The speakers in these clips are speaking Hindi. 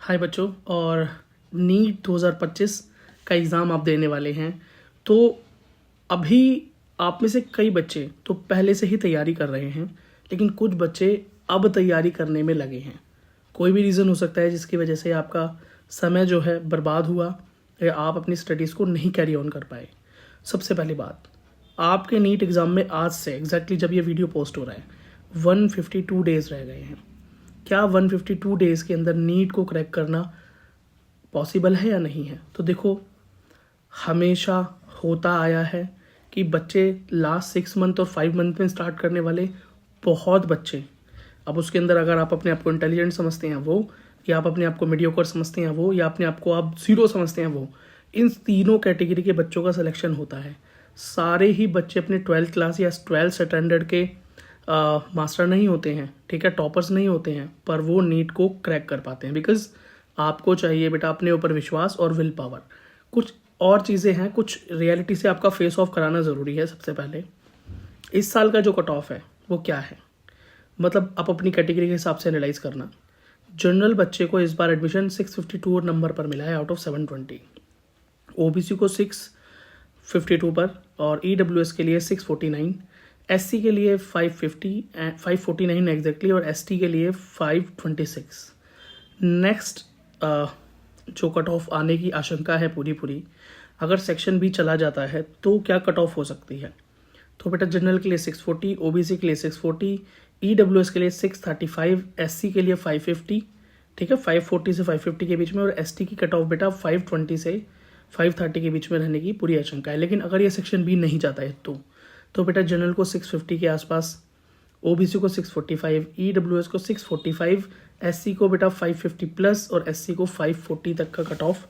हाय बच्चों, और नीट 2025 का एग्ज़ाम आप देने वाले हैं। तो अभी आप में से कई बच्चे तो पहले से ही तैयारी कर रहे हैं, लेकिन कुछ बच्चे अब तैयारी करने में लगे हैं। कोई भी रीज़न हो सकता है जिसकी वजह से आपका समय जो है बर्बाद हुआ या आप अपनी स्टडीज़ को नहीं कैरी ऑन कर पाए। सबसे पहली बात, आपके नीट एग्ज़ाम में आज से एग्जैक्टली जब ये वीडियो पोस्ट हो रहा है 152 डेज़ रह गए हैं। क्या 152 डेज़ के अंदर नीट को क्रैक करना पॉसिबल है या नहीं है? तो देखो, हमेशा होता आया है कि बच्चे लास्ट 6 मंथ और 5 मंथ में स्टार्ट करने वाले बहुत बच्चे, अब उसके अंदर अगर आप अपने आप को इंटेलिजेंट समझते हैं वो, या आप अपने आप को मीडियोकर समझते हैं वो, या अपने आप को आप जीरो समझते हैं वो, इन तीनों कैटेगरी के बच्चों का सिलेक्शन होता है। सारे ही बच्चे अपने 12th क्लास या 12th स्टैंडर्ड के मास्टर नहीं होते हैं, ठीक है, टॉपर्स नहीं होते हैं, पर वो नीट को क्रैक कर पाते हैं। बिकॉज आपको चाहिए बेटा अपने ऊपर विश्वास और विल पावर। कुछ और चीज़ें हैं, कुछ रियलिटी से आपका फेस ऑफ कराना ज़रूरी है। सबसे पहले इस साल का जो कट ऑफ है वो क्या है, मतलब आप अपनी कैटेगरी के हिसाब से एनालाइज करना। जनरल बच्चे को इस बार एडमिशन 652 नंबर पर मिला है आउट ऑफ 720, ओबीसी को 652 पर, और ईडब्ल्यूएस के लिए 649, एससी के लिए 549 एग्जैक्टली, और एसटी के लिए 526। नेक्स्ट जो कट ऑफ आने की आशंका है पूरी, अगर सेक्शन भी चला जाता है तो क्या कट ऑफ हो सकती है? तो बेटा जनरल के लिए 640, ओबीसी के लिए 640, ईडब्ल्यूएस के लिए 635, एससी के लिए 550, ठीक है, 540 से 550 के बीच में, और एसटी की कट ऑफ बेटा 520 से 530 के बीच में रहने की पूरी आशंका है। लेकिन अगर ये सेक्शन भी नहीं जाता है तो बेटा जनरल को 650 के आसपास, ओबीसी को 645, ईडब्ल्यूएस को 645, एससी को बेटा 550 प्लस, और एससी को 540 तक का कट ऑफ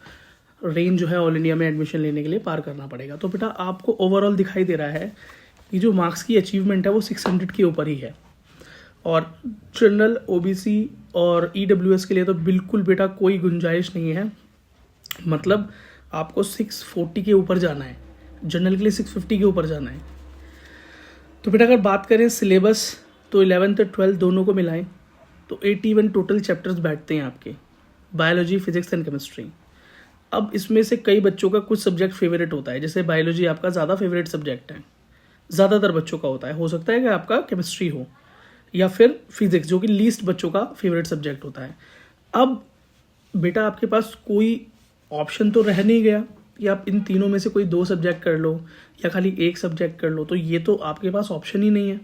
रेंज जो है ऑल इंडिया में एडमिशन लेने के लिए पार करना पड़ेगा। तो बेटा आपको ओवरऑल दिखाई दे रहा है कि जो मार्क्स की अचीवमेंट है वो 600 के ऊपर ही है। और जनरल, ओबीसी और ईडब्ल्यूएस के लिए तो बिल्कुल बेटा कोई गुंजाइश नहीं है, मतलब आपको 640 के ऊपर जाना है, जनरल के लिए 650 के ऊपर जाना है। तो बेटा अगर बात करें सिलेबस, तो 11th और 12th दोनों को मिलाएं तो 81 टोटल चैप्टर्स बैठते हैं आपके, बायोलॉजी, फिजिक्स एंड केमिस्ट्री। अब इसमें से कई बच्चों का कुछ सब्जेक्ट फेवरेट होता है, जैसे बायोलॉजी आपका ज़्यादा फेवरेट सब्जेक्ट है, ज़्यादातर बच्चों का होता है। हो सकता है कि आपका केमिस्ट्री हो, या फिर फिजिक्स जो कि लीस्ट बच्चों का फेवरेट सब्जेक्ट होता है। अब बेटा आपके पास कोई ऑप्शन तो रह नहीं गया कि आप इन तीनों में से कोई 2 सब्जेक्ट कर लो या खाली एक सब्जेक्ट कर लो, तो ये तो आपके पास ऑप्शन ही नहीं है।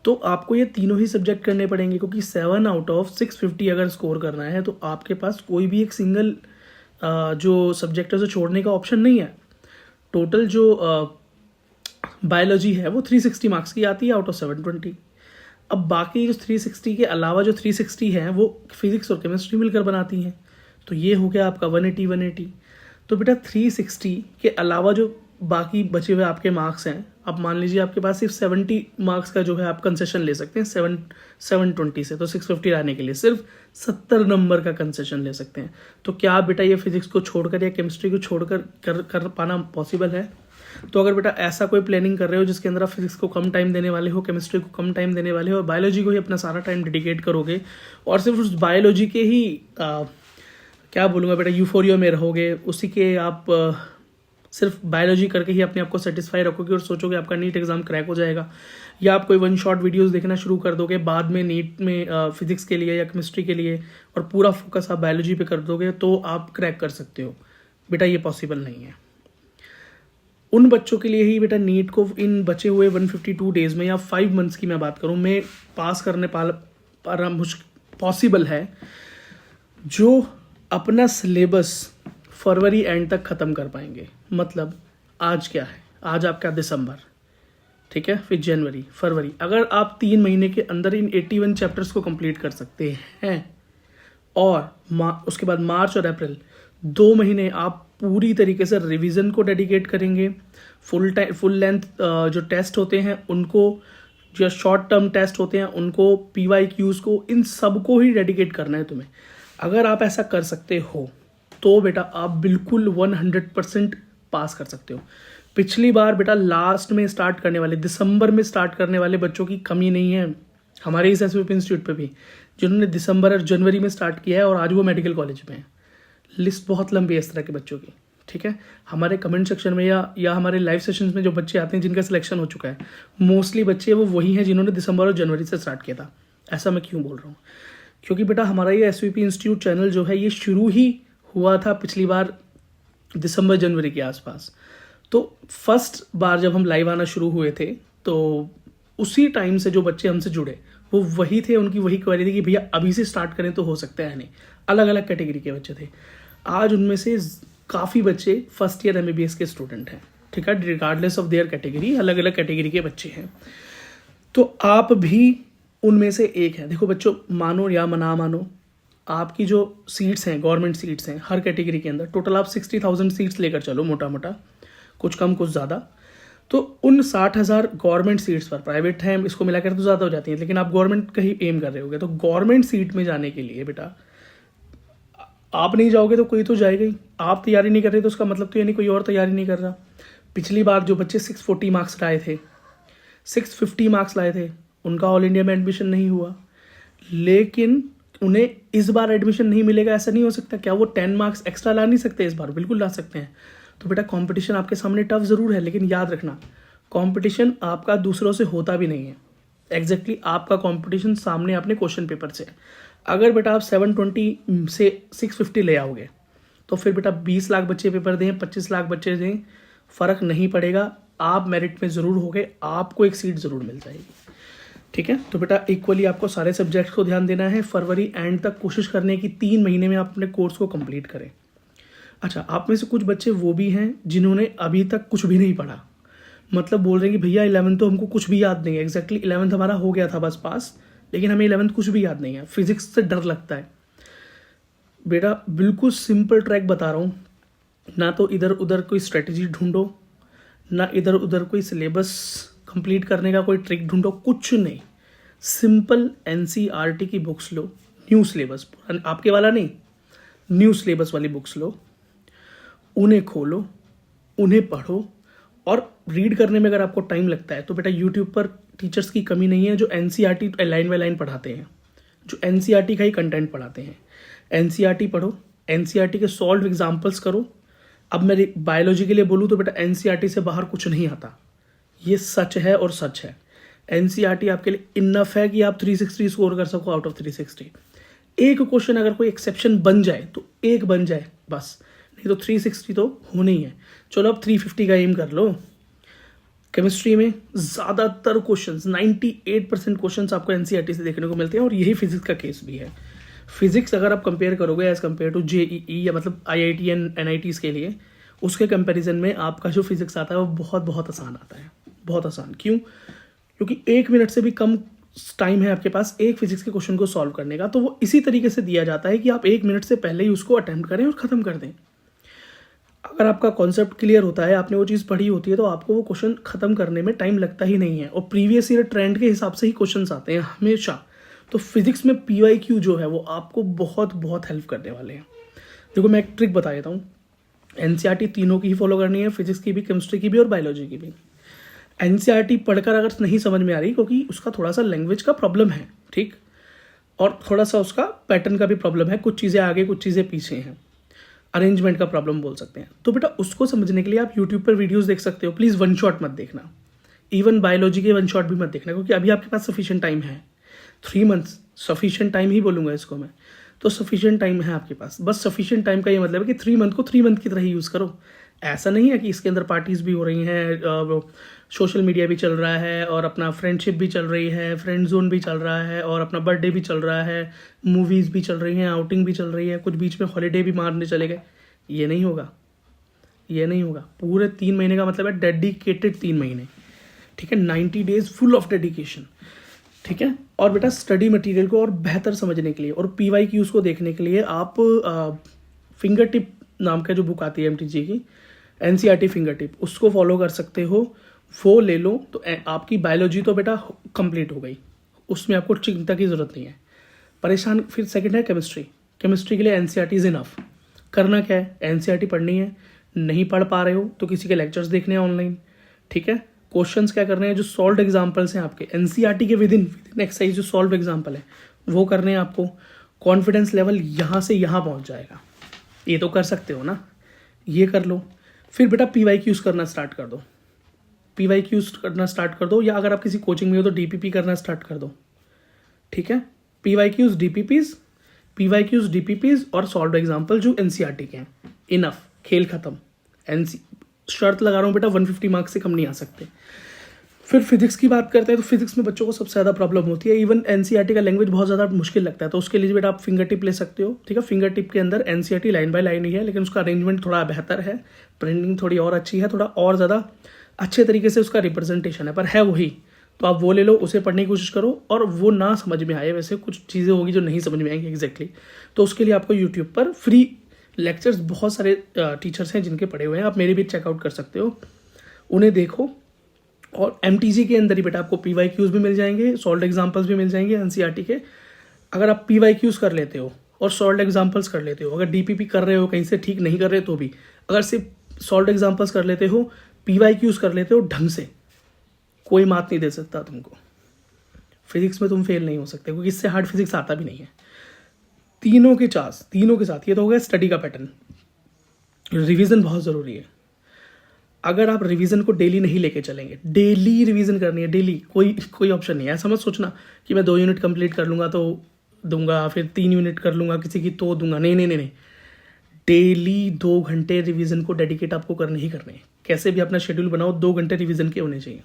तो आपको ये तीनों ही सब्जेक्ट करने पड़ेंगे, क्योंकि 7 आउट ऑफ 650 अगर स्कोर करना है तो आपके पास कोई भी एक सिंगल जो सब्जेक्ट है उसे छोड़ने का ऑप्शन नहीं है। टोटल जो बायोलॉजी है वो 360 मार्क्स की आती है आउट ऑफ 720। अब बाकी जो 360 के अलावा जो 360 हैं वो फिजिक्स और केमिस्ट्री मिलकर बनाती हैं, तो ये हो गया आपका 180। तो बेटा 360 के अलावा जो बाकी बचे हुए आपके मार्क्स हैं, अब मान लीजिए आपके पास सिर्फ 70 मार्क्स का जो है आप कंसेशन ले सकते हैं 720 से, तो 650 लाने के लिए सिर्फ 70 नंबर का कंसेशन ले सकते हैं। तो क्या आप बेटा ये फिजिक्स को छोड़कर या केमिस्ट्री को छोड़कर कर पाना पॉसिबल है? तो अगर बेटा ऐसा कोई प्लानिंग कर रहे हो जिसके अंदर आप फिजिक्स को कम टाइम देने वाले हो, केमिस्ट्री को कम टाइम देने वाले हो, और बायोलॉजी को ही अपना सारा टाइम डेडिकेट करोगे, और सिर्फ उस बायोलॉजी के ही क्या बोलूँगा बेटा यूफोरिया में रहोगे, उसी के आप सिर्फ बायोलॉजी करके ही अपने आप को सेटिस्फाई रखोगे और सोचोगे आपका नीट एग्जाम क्रैक हो जाएगा, या आप कोई 1 शॉट वीडियोस देखना शुरू कर दोगे बाद में नीट में फिजिक्स के लिए या केमिस्ट्री के लिए, और पूरा फोकस आप बायोलॉजी पे कर दोगे, तो आप क्रैक कर सकते हो। बेटा ये पॉसिबल नहीं है। उन बच्चों के लिए ही बेटा नीट को इन बचे हुए 152 डेज में या 5 मंथ्स की मैं बात करूँ में पास करने पाना पॉसिबल है, जो अपना सिलेबस फरवरी एंड तक ख़त्म कर पाएंगे। मतलब आज क्या है, आज आपका दिसंबर, ठीक है, फिर जनवरी, फरवरी, अगर आप 3 महीने के अंदर इन 81 चैप्टर्स को कंप्लीट कर सकते हैं, और उसके बाद मार्च और अप्रैल 2 महीने आप पूरी तरीके से रिवीजन को डेडिकेट करेंगे, फुल लेंथ जो टेस्ट होते हैं उनको, जो शॉर्ट टर्म टेस्ट होते हैं उनको, PYQs को, इन सब को ही डेडिकेट करना है तुम्हें। अगर आप ऐसा कर सकते हो तो बेटा आप बिल्कुल 100% पास कर सकते हो। पिछली बार बेटा लास्ट में स्टार्ट करने वाले, दिसंबर में स्टार्ट करने वाले बच्चों की कमी नहीं है हमारे इस SVP इंस्टीट्यूट पे भी। जिन्होंने दिसंबर और जनवरी में स्टार्ट किया है और आज वो मेडिकल कॉलेज में है। लिस्ट बहुत लंबी है इस तरह के बच्चों की, ठीक है। हमारे कमेंट सेक्शन में या हमारे लाइव सेशंस में जो बच्चे आते हैं जिनका सिलेक्शन हो चुका है, मोस्टली बच्चे वो वही हैं जिन्होंने दिसंबर और जनवरी से स्टार्ट किया था। ऐसा मैं क्यों बोल रहा हूँ? क्योंकि बेटा हमारा ये SVP इंस्टीट्यूट चैनल जो है ये शुरू ही हुआ था पिछली बार दिसंबर जनवरी के आसपास। तो फर्स्ट बार जब हम लाइव आना शुरू हुए थे तो उसी टाइम से जो बच्चे हमसे जुड़े वो वही थे, उनकी वही क्वेरी थी कि भैया अभी से स्टार्ट करें तो हो सकता है नहीं। अलग अलग कैटेगरी के बच्चे थे। आज उनमें से काफ़ी बच्चे फर्स्ट ईयर MBBS के स्टूडेंट हैं, ठीक है। रिगार्डलेस ऑफ देयर कैटेगरी, अलग अलग कैटेगरी के बच्चे हैं। तो आप भी उनमें से एक हैं। देखो बच्चों, मानो या ना मानो, आपकी जो सीट्स हैं, गवर्नमेंट सीट्स हैं हर कैटेगरी के अंदर, टोटल आप 60,000 सीट्स लेकर चलो, मोटा मोटा, कुछ कम कुछ ज़्यादा। तो उन 60,000 गवर्नमेंट सीट्स पर, प्राइवेट हैं इसको मिलाकर तो ज़्यादा हो जाती हैं, लेकिन आप गवर्नमेंट का ही एम कर रहे होगे। तो गवर्नमेंट सीट में जाने के लिए बेटा आप नहीं जाओगे तो कोई तो जाएगा ही। आप तैयारी नहीं कर रहे तो उसका मतलब तो ये नहीं कोई और तैयारी नहीं कर रहा। पिछली बार जो बच्चे 640 मार्क्स लाए थे, 650 मार्क्स लाए थे, उनका ऑल इंडिया में एडमिशन नहीं हुआ, लेकिन उन्हें इस बार एडमिशन नहीं मिलेगा ऐसा नहीं हो सकता। क्या वो 10 मार्क्स एक्स्ट्रा ला नहीं सकते? इस बार बिल्कुल ला सकते हैं। तो बेटा कंपटीशन आपके सामने टफ ज़रूर है, लेकिन याद रखना कंपटीशन आपका दूसरों से होता भी नहीं है। एग्जैक्टली आपका कंपटीशन सामने अपने क्वेश्चन पेपर से है। अगर बेटा आप 720 से 650 ले आओगे तो फिर बेटा 20 लाख बच्चे पेपर दें, 25 लाख बच्चे दें, फ़र्क नहीं पड़ेगा। आप मेरिट में ज़रूर होगे, आपको एक सीट ज़रूर मिल जाएगी, ठीक है। तो बेटा इक्वली आपको सारे सब्जेक्ट्स को ध्यान देना है। फरवरी एंड तक कोशिश करने की 3 महीने में आप अपने कोर्स को कंप्लीट करें। अच्छा, आप में से कुछ बच्चे वो भी हैं जिन्होंने अभी तक कुछ भी नहीं पढ़ा, मतलब बोल रहे हैं कि भैया 11th तो हमको कुछ भी याद नहीं है। एग्जैक्टली 11th हमारा हो गया था बस पास, लेकिन हमें 11th कुछ भी याद नहीं है, फिजिक्स से डर लगता है। बेटा बिल्कुल सिंपल ट्रैक बता रहा हूँ, ना तो इधर उधर कोई स्ट्रेटजी ढूंढो, ना इधर उधर कोई सिलेबस कंप्लीट करने का कोई ट्रिक ढूंढो, कुछ नहीं। सिंपल NCERT की बुक्स लो, न्यू सिलेबस, आपके वाला नहीं, न्यू सिलेबस वाली बुक्स लो, उन्हें खोलो, उन्हें पढ़ो। और रीड करने में अगर आपको टाइम लगता है तो बेटा यूट्यूब पर टीचर्स की कमी नहीं है जो NCERT लाइन बाय लाइन पढ़ाते हैं, जो NCERT का ही कंटेंट पढ़ाते हैं। NCERT पढ़ो, NCERT के सॉल्व एग्जाम्पल्स करो। अब मैं बायोलॉजी के लिए बोलूँ तो बेटा NCERT से बाहर कुछ नहीं आता, ये सच है और सच है। NCERT आपके लिए इनफ है कि आप 360 स्कोर कर सको आउट ऑफ 360। एक क्वेश्चन अगर कोई एक्सेप्शन बन जाए तो एक बन जाए बस, नहीं तो 360 तो होनी ही है। चलो अब 350 का एम कर लो। केमिस्ट्री में ज़्यादातर क्वेश्चंस, 98% क्वेश्चंस आपको NCERT से देखने को मिलते हैं, और यही फिजिक्स का केस भी है। फिजिक्स अगर आप कंपेयर करोगे एज कम्पेयर टू JEE या मतलब IIT एंड NITs के लिए, उसके कंपैरिजन में आपका जो फिजिक्स आता है वो बहुत बहुत आसान आता है, बहुत आसान। क्यों? क्योंकि 1 मिनट से भी कम टाइम है आपके पास एक फिजिक्स के क्वेश्चन को सॉल्व करने का, तो वो इसी तरीके से दिया जाता है कि आप 1 मिनट से पहले ही उसको अटेम्प्ट करें और ख़त्म कर दें। अगर आपका कॉन्सेप्ट क्लियर होता है, आपने वो चीज़ पढ़ी होती है, तो आपको वो क्वेश्चन खत्म करने में टाइम लगता ही नहीं है, और प्रीवियस ईयर ट्रेंड के हिसाब से ही क्वेश्चंस आते हैं हमेशा। तो फिजिक्स में PYQ जो है वो आपको बहुत बहुत हेल्प करने वाले हैं। देखो मैं एक ट्रिक बता देता हूँ, NCERT तीनों की ही फॉलो करनी है, फिजिक्स की भी, केमिस्ट्री की भी और बायोलॉजी की भी। NCERT पढ़कर अगर नहीं समझ में आ रही, क्योंकि उसका थोड़ा सा लैंग्वेज का प्रॉब्लम है, ठीक, और थोड़ा सा उसका पैटर्न का भी प्रॉब्लम है, कुछ चीज़ें आगे कुछ चीज़ें पीछे हैं, अरेंजमेंट का प्रॉब्लम बोल सकते हैं। तो बेटा उसको समझने के लिए आप यूट्यूब पर वीडियोस देख सकते हो। प्लीज़ वन शॉट मत देखना, इवन बायोलॉजी के वन शॉट भी मत देखना, क्योंकि अभी आपके पास सफिशिएंट टाइम है। 3 मंथ्स सफिशिएंट टाइम ही बोलूँगा इसको मैं, तो सफिशिएंट टाइम है आपके पास। बस सफिशिएंट टाइम का ये मतलब है कि 3 मंथ को 3 मंथ की तरह ही यूज़ करो। ऐसा नहीं है कि इसके अंदर पार्टीज़ भी हो रही हैं, सोशल मीडिया भी चल रहा है, और अपना फ्रेंडशिप भी चल रही है, फ्रेंड जोन भी चल रहा है, और अपना बर्थडे भी चल रहा है, मूवीज़ भी चल रही हैं, आउटिंग भी चल रही है, कुछ बीच में हॉलीडे भी मारने चले गए। ये नहीं होगा, ये नहीं होगा। पूरे 3 महीने का मतलब है डेडिकेटेड 3 महीने, ठीक है, 90 डेज फुल ऑफ डेडिकेशन, ठीक है। और बेटा स्टडी मटेरियल को और बेहतर समझने के लिए और PYQs को देखने के लिए आप फिंगर टिप नाम का जो बुक आती है MTG की, NCERT फिंगर टिप, उसको फॉलो कर सकते हो, वो ले लो तो आपकी बायोलॉजी तो बेटा कंप्लीट हो गई, उसमें आपको चिंता की ज़रूरत नहीं है। परेशान फिर सेकंड है केमिस्ट्री। केमिस्ट्री के लिए NCERT इज़ इनफ। करना क्या है, NCERT पढ़नी है, नहीं पढ़ पा रहे हो तो किसी के लेक्चर्स देखने हैं ऑनलाइन, ठीक है। क्वेश्चंस क्या करने हैं, जो सॉल्व एग्जाम्पल्स हैं आपके NCERT के विद इन एक्सरसाइज जो सॉल्व एग्जाम्पल है वो करने हैं आपको। कॉन्फिडेंस लेवल यहाँ से यहाँ पहुँच जाएगा, ये तो कर सकते हो ना, ये कर लो। फिर बेटा PYQs करना स्टार्ट कर दो, PYQs करना स्टार्ट कर दो, या अगर आप किसी कोचिंग में हो तो DPP करना स्टार्ट कर दो, ठीक है। PYQs DPPs और सॉल्व एग्जाम्पल जो NCERT के हैं, इनफ, खेल खत्म। शर्त लगा रहा हूँ बेटा 150 मार्क्स से कम नहीं आ सकते। फिर फिजिक्स की बात करते हैं तो फिजिक्स में बच्चों को सबसे ज़्यादा प्रॉब्लम होती है। इवन NCERT का लैंग्वेज बहुत ज़्यादा मुश्किल लगता है, तो उसके लिए बेटा आप फिंगर टिप ले सकते हो, ठीक है। फिंगर टिप के अंदर NCERT लाइन बाय लाइन ही है, लेकिन उसका अरेंजमेंट थोड़ा बेहतर है, प्रिंटिंग थोड़ी और अच्छी है, थोड़ा और ज़्यादा अच्छे तरीके से उसका रिप्रेजेंटेशन है, पर है वही। तो आप वो ले लो, उसे पढ़ने की कोशिश करो, और वो ना समझ में आए, वैसे कुछ चीज़ें होगी जो नहीं समझ में आएंगी एग्जैक्टली, तो उसके लिए आपको यूट्यूब पर फ्री लेक्चर्स बहुत सारे टीचर्स हैं जिनके पढ़े हुए हैं, आप मेरे भी चेकआउट कर सकते हो, उन्हें देखो। और MTG के अंदर ही बेटा आपको PYQs भी मिल जाएंगे, सॉल्व एग्जाम्पल्स भी मिल जाएंगे NCERT के। अगर आप PYQs कर लेते हो और सॉल्व एग्जाम्पल्स कर लेते हो, अगर DPP कर रहे हो कहीं से ठीक नहीं कर रहे तो भी, अगर सिर्फ सॉल्व एग्जाम्पल्स कर लेते हो, PYQs कर लेते हो ढंग से, कोई मात नहीं दे सकता तुमको। फिजिक्स में तुम फेल नहीं हो सकते, क्योंकि इससे हार्ड फिजिक्स आता भी नहीं है। तीनों के साथ ये तो हो गया स्टडी का पैटर्न। रिवीजन बहुत ज़रूरी है। अगर आप रिवीजन को डेली नहीं लेके चलेंगे, डेली रिवीजन करनी है, डेली, कोई ऑप्शन नहीं है। ऐसा मत सोचना कि मैं 2 यूनिट कंप्लीट कर लूँगा तो दूंगा, फिर 3 यूनिट कर लूँगा किसी की तो दूंगा, नहीं। डेली 2 घंटे रिवीजन को डेडिकेट आपको करने ही करने हैं। कैसे भी अपना शेड्यूल बनाओ, 2 घंटे रिवीजन के होने चाहिए।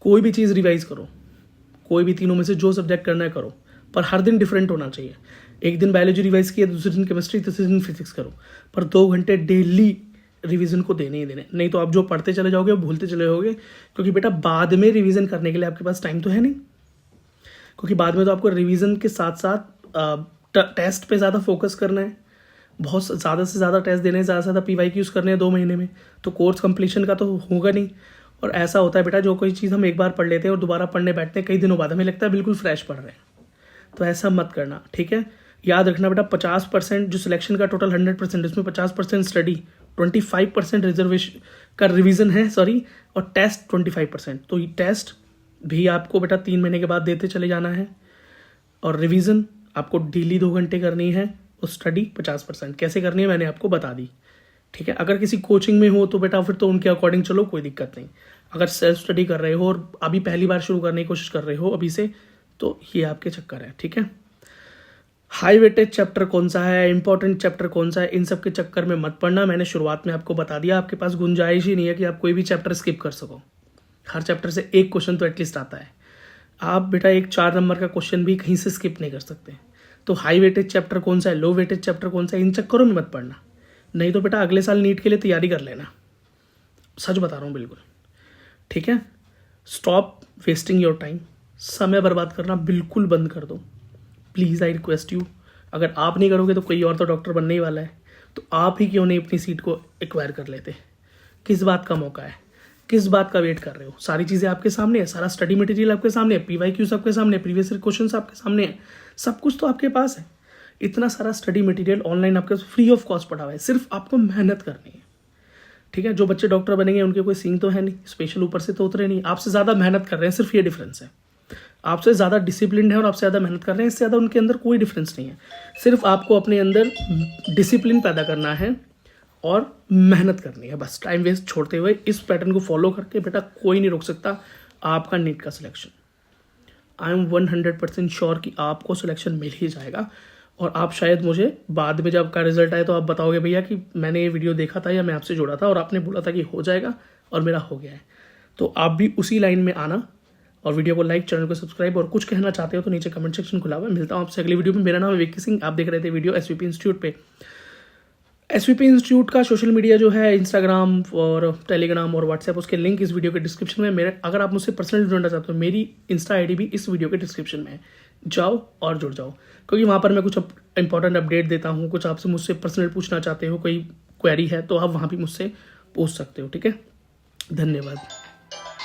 कोई भी चीज़ रिवाइज करो, कोई भी तीनों में से जो सब्जेक्ट करना है करो, पर हर दिन डिफरेंट होना चाहिए। एक दिन बायोलॉजी रिवाइज किया, दूसरे दिन केमिस्ट्री, तीसरे दिन फिजिक्स करो, पर 2 घंटे डेली रिवीजन को देने ही देने। नहीं तो आप जो पढ़ते चले जाओगे वो भूलते चले जाओगे, क्योंकि बेटा बाद में रिवीजन करने के लिए आपके पास टाइम तो है नहीं, क्योंकि बाद में तो आपको रिवीजन के साथ साथ टेस्ट पे ज़्यादा फोकस करना है, बहुत ज़्यादा से ज़्यादा टेस्ट देने, ज़्यादा से ज़्यादा PYQs करने हैं 2 महीने में, तो कोर्स कंप्लीशन का तो होगा नहीं। और ऐसा होता है बेटा, जो कोई चीज़ हम एक बार पढ़ लेते हैं और दोबारा पढ़ने बैठते हैं कई दिनों बाद, हमें लगता है बिल्कुल फ्रेश पढ़ रहे हैं, तो ऐसा मत करना, ठीक है। याद रखना बेटा 50% जो सिलेक्शन का टोटल 100%, इसमें 50% स्टडी, 25% रिजर्वेशन का रिवीजन है, और टेस्ट 25%। तो ये टेस्ट भी आपको बेटा 3 महीने के बाद देते चले जाना है, और रिवीजन आपको डेली 2 घंटे करनी है, और स्टडी 50%। कैसे करनी है मैंने आपको बता दी, ठीक है। अगर किसी कोचिंग में हो तो बेटा फिर तो उनके अकॉर्डिंग चलो, कोई दिक्कत नहीं। अगर सेल्फ स्टडी कर रहे हो और अभी पहली बार शुरू करने की कोशिश कर रहे हो अभी से, तो ये आपके चक्कर है, ठीक है। हाई वेटेज चैप्टर कौन सा है, इंपॉर्टेंट चैप्टर कौन सा है, इन सब के चक्कर में मत पढ़ना। मैंने शुरुआत में आपको बता दिया, आपके पास गुंजाइश ही नहीं है कि आप कोई भी चैप्टर स्किप कर सको। हर चैप्टर से एक क्वेश्चन तो एटलीस्ट आता है। आप बेटा एक 4 नंबर का क्वेश्चन भी कहीं से स्किप नहीं कर सकते। तो हाई वेटेज चैप्टर कौन सा है, लो वेटेज चैप्टर कौन सा है, इन चक्करों में मत पढ़ना। नहीं तो बेटा अगले साल नीट के लिए तैयारी कर लेना, सच बता रहा हूँ बिल्कुल, ठीक है। स्टॉप वेस्टिंग योर टाइम, समय बर्बाद करना बिल्कुल बंद कर दो, प्लीज़, आई रिक्वेस्ट यू। अगर आप नहीं करोगे तो कोई और तो डॉक्टर बनने ही वाला है, तो आप ही क्यों नहीं अपनी सीट को एक्वायर कर लेते। किस बात का मौका है, किस बात का वेट कर रहे हो। सारी चीज़ें आपके सामने है, सारा स्टडी मटेरियल आपके सामने है, PYQs आपके सामने है, प्रीवियस क्वेश्चन आपके सामने है, सब कुछ तो आपके पास है। इतना सारा स्टडी मटेरियल ऑनलाइन आपके फ्री ऑफ कॉस्ट पड़ा हुआ है, सिर्फ आपको मेहनत करनी है, ठीक है। जो बच्चे डॉक्टर बनेंगे उनके कोई सीन तो है नहीं, स्पेशल ऊपर से तो उतरे नहीं, आपसे ज़्यादा मेहनत कर रहे हैं, सिर्फ ये डिफरेंस है। आपसे ज़्यादा डिसिप्लिन है और आपसे ज़्यादा मेहनत कर रहे हैं, इससे ज़्यादा उनके अंदर कोई डिफरेंस नहीं है। सिर्फ आपको अपने अंदर डिसिप्लिन पैदा करना है और मेहनत करनी है, बस। टाइम वेस्ट छोड़ते हुए इस पैटर्न को फॉलो करके बेटा कोई नहीं रोक सकता आपका नीट का सिलेक्शन। आई एम 100% श्योर कि आपको सिलेक्शन मिल ही जाएगा। और आप शायद मुझे बाद में जब आपका रिजल्ट आए तो आप बताओगे भैया कि मैंने ये वीडियो देखा था या मैं आपसे जुड़ा था और आपने बोला था कि हो जाएगा, और मेरा हो गया है। तो आप भी उसी लाइन में आना, और वीडियो को लाइक, चैनल को सब्सक्राइब, और कुछ कहना चाहते हो तो नीचे कमेंट सेक्शन खुला हुआ है। मिलता हूँ आपसे अगली वीडियो में। मेरा नाम है विक्की सिंह, आप देख रहे थे वीडियो SVP इंस्टीट्यूट पे। SVP इंस्टीट्यूट का सोशल मीडिया जो है, इंस्टाग्राम और टेलीग्राम और व्हाट्सएप, उसके लिंक इस वीडियो के डिस्क्रिप्शन में। मेरे अगर आप मुझसे पर्सनली जुड़ना चाहते हो, मेरी इंस्टा ID भी इस वीडियो के डिस्क्रिप्शन में है, जाओ और जुड़ जाओ, क्योंकि वहाँ पर मैं कुछ इंपॉर्टेंट अपडेट देता हूँ। कुछ आपसे मुझसे पर्सनल पूछना चाहते हो, कोई क्वेरी है तो आप वहाँ भी मुझसे पूछ सकते हो, ठीक है। धन्यवाद।